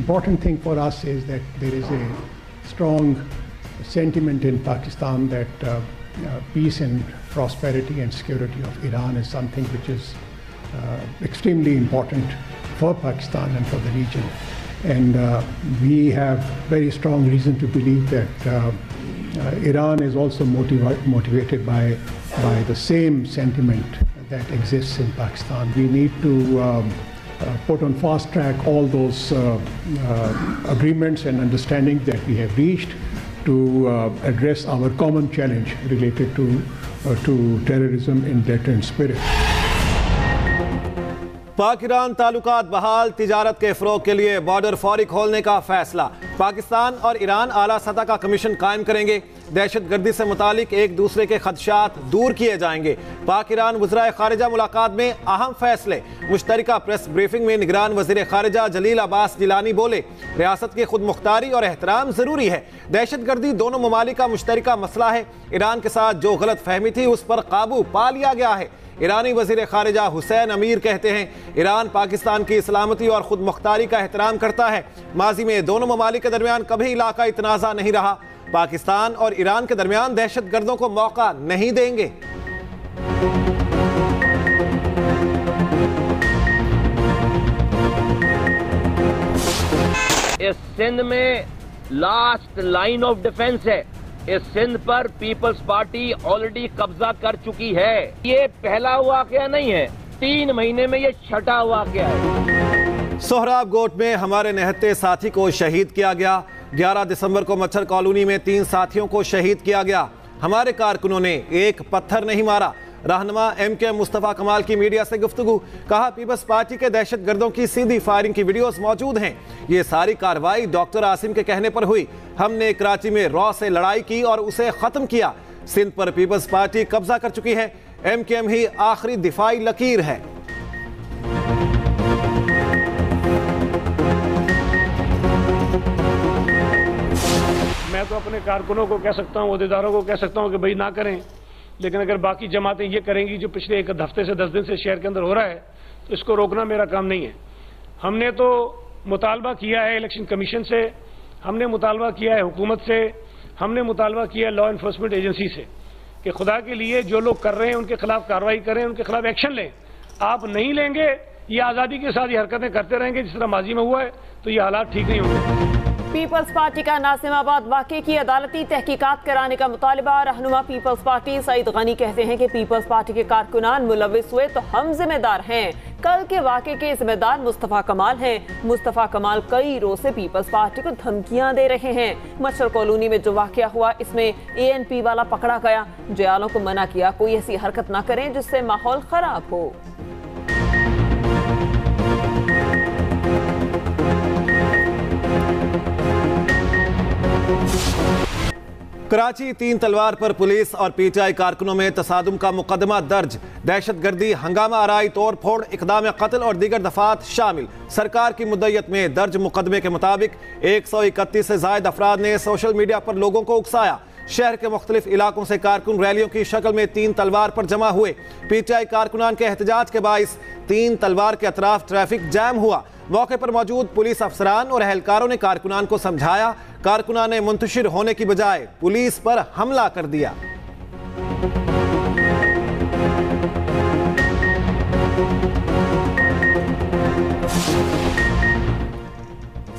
important thing for us is that there is a strong sentiment in Pakistan that peace and prosperity and security of Iran is something which is extremely important for Pakistan and for the region. And we have very strong reason to believe that Iran is also motivated by the same sentiment that exists in Pakistan. We need to put on fast track all those agreements and understandings that we have reached to address our common challenge related to terrorism in deterrent spirit. पाक Iran ताल्लुकात बहाल, तिजारत के फ़रोग़ के लिए border फौरी खोलने का फैसला। पाकिस्तान और ईरान आला सतह का कमीशन कायम करेंगे। दहशतगर्दी से मुतालिक एक दूसरे के खदशात दूर किए जाएंगे। पाक ईरान वज़ीर ख़ारिजा मुलाकात में अहम फैसले। मुश्तरका प्रेस ब्रीफिंग में निगरान वज़ीर ख़ारिजा जलील अब्बास जिलानी बोले, रियासत की खुद मुख्तारी और एहतराम ज़रूरी है। दहशतगर्दी दोनों ममालिक का मुश्तरका मसला है। ईरान के साथ जो गलत फहमी थी उस पर काबू पा लिया गया है। ईरानी वज़ीर ख़ारिजा हुसैन अमीर कहते हैं, ईरान पाकिस्तान की सलामती और खुद मुख्तारी का एहतराम करता है। माजी में दोनों ममालिक के दरमियान कभी इलाकाई तनाज़ा नहीं रहा। पाकिस्तान और ईरान के दरमियान दहशतगर्दों को मौका नहीं देंगे। इस सिंध में लास्ट लाइन ऑफ डिफेंस है। इस सिंध पर पीपल्स पार्टी ऑलरेडी कब्जा कर चुकी है। ये पहला वाकया नहीं है, 3 महीने में ये छठा वाकया है। सोहराब गोट में हमारे निहत्ते साथी को शहीद किया गया। 11 दिसंबर को मच्छर कॉलोनी में 3 साथियों को शहीद किया गया। हमारे कारकुनों ने एक पत्थर नहीं मारा। रहनुमा MK मुस्तफ़ा कमाल की मीडिया से गुफ्तगू, कहा पीपल्स पार्टी के दहशतगर्दों की सीधी फायरिंग की वीडियोस मौजूद हैं। ये सारी कार्रवाई डॉक्टर आसिम के कहने पर हुई। हमने कराची में रॉ से लड़ाई की और उसे खत्म किया। सिंध पर पीपल्स पार्टी कब्जा कर चुकी है। MKM ही आखिरी दिफाई लकीर है। मैं तो अपने कारकुनों को कह सकता हूँ, अहदेदारों को कह सकता हूँ कि भाई ना करें, लेकिन अगर बाकी जमातें ये करेंगी जो पिछले एक हफ्ते से 10 दिन से शहर के अंदर हो रहा है, तो इसको रोकना मेरा काम नहीं है। हमने तो मुतालबा किया है इलेक्शन कमीशन से, हमने मुतालबा किया है हुकूमत से, हमने मुतालबा किया है लॉ इन्फोर्समेंट एजेंसी से कि खुदा के लिए जो लोग कर रहे हैं उनके खिलाफ कार्रवाई करें, उनके खिलाफ एक्शन लें। आप नहीं लेंगे, ये आज़ादी के साथ ये हरकतें करते रहेंगे जिस तरह माजी में हुआ है, तो ये हालात ठीक नहीं होंगे। पीपल्स पार्टी का नासिमाबाद वाक़े की अदालती तहकीकात कराने का मुतालबा। रहनुमा पीपल्स पार्टी सईद गनी कहते हैं कि पीपल्स पार्टी के कारकुनान मुलविस हुए तो हम जिम्मेदार हैं। कल के वाक़े के जिम्मेदार मुस्तफ़ा कमाल हैं। मुस्तफ़ा कमाल कई रोज से पीपल्स पार्टी को धमकियां दे रहे हैं। मच्छर कॉलोनी में जो वाक़या हुआ, इसमें ANP वाला पकड़ा गया। जयालों को मना किया कोई ऐसी हरकत ना करें जिससे माहौल खराब हो। कराची 3 तलवार पर पुलिस और PTI कारकुनों में तसादुम का मुकदमा दर्ज। दहशतगर्दी, हंगामा आराई, तोड़ फोड़, इक़दाम कत्ल और दीगर दफात शामिल। सरकार की मुद्दत में दर्ज मुकदमे के मुताबिक 131 से ज़ायद अफराद ने सोशल मीडिया पर लोगों को उकसाया। शहर के मुख्तलिफ इलाकों से कारकुन रैलियों की शक्ल में 3 तलवार पर जमा हुए। PTI कारकुनान के एहतजाज के बाइस 3 तलवार के अतराफ ट्रैफिक जैम हुआ। मौके पर मौजूद पुलिस अफसरान और एहलकारों ने कारकुनान को समझाया। कारकुनान ने मुंतशिर होने की बजाय पुलिस पर हमला कर दिया।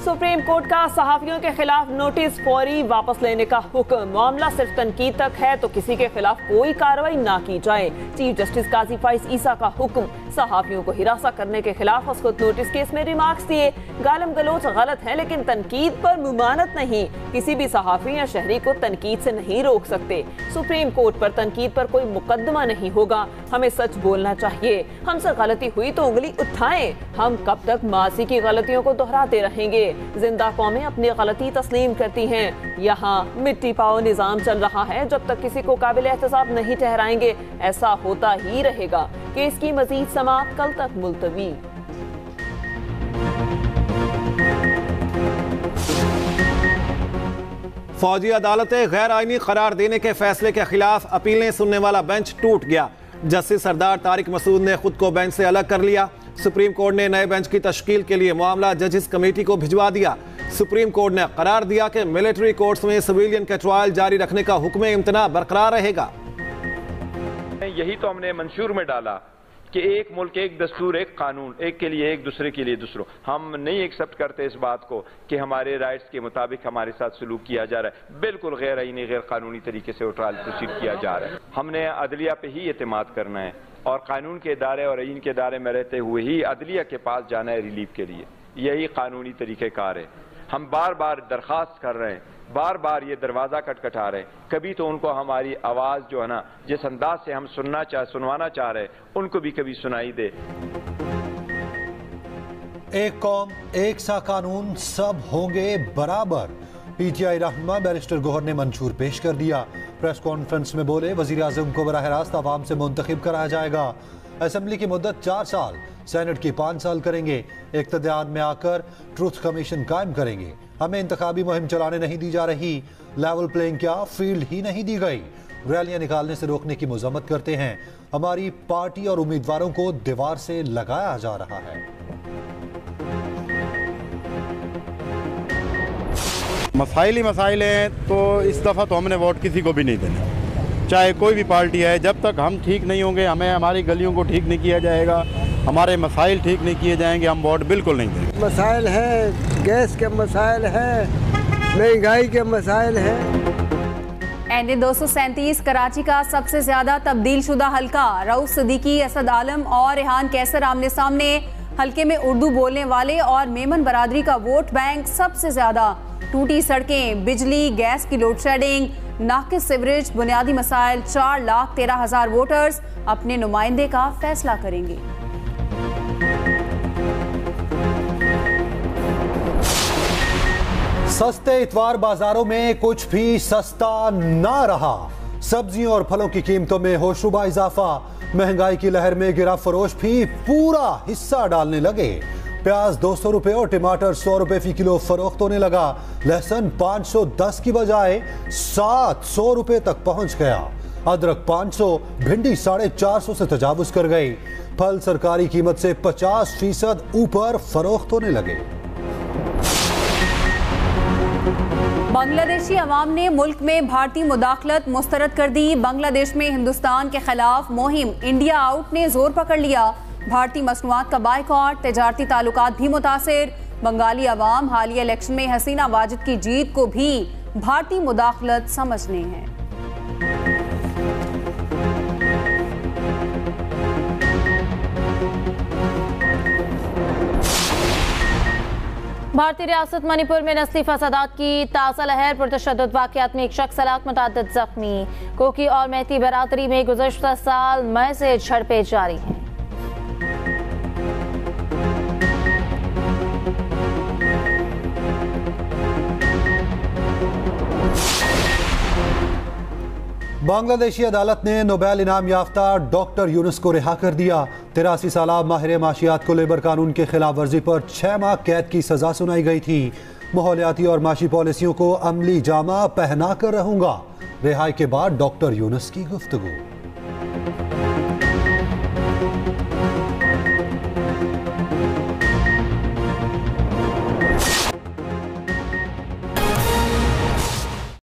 सुप्रीम कोर्ट का सहाफियों के खिलाफ नोटिस फौरी वापस लेने का हुक्म। मामला सिर्फ तनकीद तक है तो किसी के खिलाफ कोई कार्रवाई ना की जाए। चीफ जस्टिस काजी फाइज ईसा का हुक्म। सहाफियों को हिरासा करने के खिलाफ खुद नोटिस केस में रिमार्क्स दिए। गालम गलोच गलत है लेकिन तनकीद पर मुमानत नहीं। किसी भी सहाफी या शहरी को तनकीद से नहीं रोक सकते। सुप्रीम कोर्ट पर तनकीद पर कोई मुकदमा नहीं होगा। हमें सच बोलना चाहिए। हमसे गलती हुई तो उंगली उठाएं। हम कब तक माजी की गलतियों को दोहराते रहेंगे? जिंदा कौमें अपनी गलती तस्लीम करती हैं। यहाँ मिट्टी पाओ निजाम चल रहा है। जब तक किसी को काबिल एहतसाब नहीं ठहराएंगे ऐसा होता ही रहेगा। केस की मजीद समाअत कल तक मुलतवी। फौजी अदालतें गैर आईनी करार देने के फैसले के खिलाफ अपीलें सुनने वाला बेंच टूट गया। जस्टिस सरदार तारिक मसूद ने खुद को बेंच से अलग कर लिया। सुप्रीम कोर्ट ने नए बेंच की तश्कील के लिए मामला जजेस कमेटी को भिजवा दिया। सुप्रीम कोर्ट ने करार दिया कि मिलिट्री कोर्ट्स में सिविलियन के ट्रायल जारी रखने का हुक्म इम्तना बरकरार रहेगा। यही तो हमने मंशूर में डाला कि एक मुल्क एक दस्तूर एक कानून, एक के लिए एक दूसरे के लिए दूसरों। हम नहीं एक्सेप्ट करते इस बात को कि हमारे राइट्स के मुताबिक हमारे साथ सलूक किया जा रहा है। बिल्कुल गैर आईनी गैर कानूनी तरीके से वो ट्रायल प्रोसीड किया जा रहा है। हमने अदलिया पे ही एतमाद करना है और कानून के इदारे और आईन के इदारे में रहते हुए ही अदलिया के पास जाना है रिलीफ के लिए। यही कानूनी तरीक़ेकार है। हम बार बार दरख्वास्त कर रहे हैं, बार बार ये दरवाज़ा खटखटा रहे हैं। कभी तो उनको हमारी आवाज़ जो है ना, जिस अंदाज से हम सुनवाना चाह रहे हैं, उनको भी कभी सुनाई दे। एक कौम एक सा कानून, सब होंगे बराबर। पीटीआई रहनुमा बैरिस्टर गौहर ने मंशूर पेश कर दिया। प्रेस कॉन्फ्रेंस में बोले, वजीर आज़म को बराह रास्त आवाम से मुंतखब कराया जाएगा। असेंबली की मुद्दत 4 साल, सेनेट की 5 साल करेंगे। इक़्तिदार में आकर ट्रूथ कमीशन कायम करेंगे। हमें इंतखाबी मुहिम चलाने नहीं दी जा रही। लेवल प्लेइंग क्या, फील्ड ही नहीं दी गई। रैलियां निकालने से रोकने की मजम्मत करते हैं। हमारी पार्टी और उम्मीदवारों को दीवार से लगाया जा रहा है। मसाइल ही मसाइल हैं, तो इस दफ़ा तो हमने वोट किसी को भी नहीं देना, चाहे कोई भी पार्टी है। जब तक हम ठीक नहीं होंगे, हमें हमारी गलियों को ठीक नहीं किया जाएगा, हमारे मसाइल ठीक नहीं किए जाएंगे, हम वोट बिल्कुल नहीं देंगे। मसाइल हैं, गैस के मसाइल हैं, महंगाई के मसाइल हैं। NA 237 कराची का सबसे ज्यादा तब्दील शुदा हल्का। रऊफ सिद्दीकी, असद आलम और रेहान कैसर आमने सामने। हल्के में उर्दू बोलने वाले और मेमन बरादरी का वोट बैंक सबसे ज्यादा। टूटी सड़कें, बिजली, गैस की लोड शेडिंग, नाकिस सीवरेज, बुनियादी मसाइल। 4,13,000 वोटर्स अपने नुमाइंदे का फैसला करेंगे। सस्ते इतवार बाजारों में कुछ भी सस्ता ना रहा। सब्जियों और फलों की कीमतों में होशरुबा इजाफा। महंगाई की लहर में गिरा फरोश भी पूरा हिस्सा डालने लगे। प्याज 200 रुपए और टमाटर 100 रुपए फी किलो फरोख्त होने लगा। लहसुन 510 की बजाय 700 रुपए तक पहुंच गया। अदरक 500, भिंडी 450 से तजावुज कर गई। फल सरकारी कीमत से 50% ऊपर फरोख्त होने लगे। बांग्लादेशी अवाम ने मुल्क में भारतीय मुदाखलत मुस्तरद कर दी। बांग्लादेश में हिंदुस्तान के खिलाफ मुहिम इंडिया आउट ने जोर पकड़ लिया। भारतीय मसनूआत का बायकॉट, तजारती ताल्लुकात भी मुतासिर। बंगाली अवाम हालिया इलेक्शन में हसीना वाजिद की जीत को भी भारतीय मुदाखलत समझने हैं। भारतीय रियासत मणिपुर में नस्ली फसादात की ताज़ा लहर। पुरतशद्दुद वाक़यात में एक शख्स हलाक, मुतअद्दिद जख्मी। कोकी और मैती बरादरी में गुज़श्ता साल मई से झड़पें जारी हैं। बांग्लादेशी अदालत ने नोबेल इनाम याफ्ता डॉक्टर यूनुस को रिहा कर दिया। 83 साला माहिर माशियात को लेबर कानून के खिलाफ वर्जी पर 6 माह कैद की सजा सुनाई गई थी। माहौलियाती और माशी पॉलिसियों को अमली जामा पहना कर रहूंगा। रिहाई के बाद डॉक्टर यूनुस की गुफ्तगू।